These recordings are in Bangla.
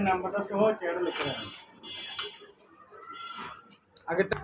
নাম্বারটা সহ চেয়ারে লিখে রাখেন আগেরটা।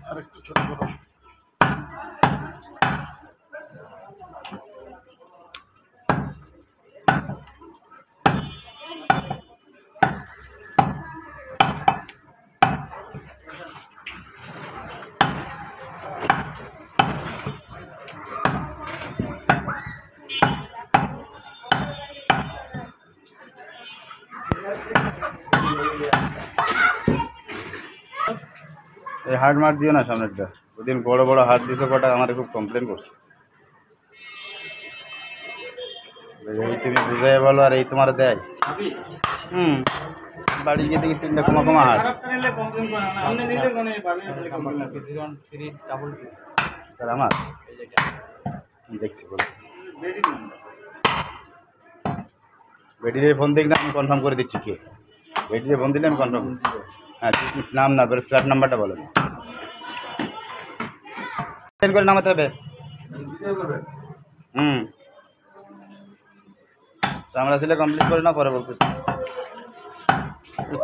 আরেকটু ছোট করো। এই হার্ড মার্ক দিও না সামনেরটা, ওদিন বড় বড় হার্ড দিছো কটা, আমার খুব কমপ্লেন করছে। এই তুমি বুঝাই বলো আর এই তোমার দেয়। বাড়ি গিয়ে দেখি 3টা কমা কমা হার্ড। আমার দেখছি বলতেছি বেটিরে ফোন দিক না, আমি কনফার্ম করে দিচ্ছি কে বেটিরে ফোন দিলে আমি কনফার্ম। হ্যাঁ নাম না করে ফ্ল্যাট নাম্বারটা বলেন করে নামাতে হবে। আমরা ছেলে কমপ্লিট করে না পরে বলতেছি।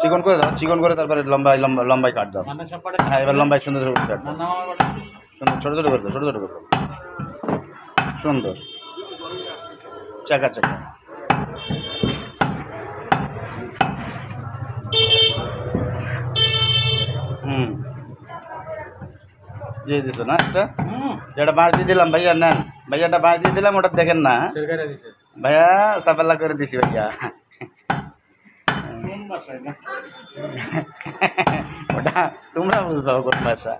চিকন করে দাও, চিকন করে তারপরে লম্বাই লম্বাই কাট দাও। হ্যাঁ এবার লম্বাই সুন্দর করে কাট দাও, সুন্দর ছোটো ছোটো করে দাও, ছোটো ছোটো করে দাও, সুন্দর চাকা চাকা। দিয়ে দিছো না একটা, যেটা বাঁশ দিয়ে দিলাম ভাইয়া নেন, ভাইয়াটা বাঁশ দিয়ে দিলাম, ওটা দেখেন না ভাইয়া, সাফাল্লা করে দিছি ভাইয়া। ওটা তোমরা বুঝতে কোন ভাষা।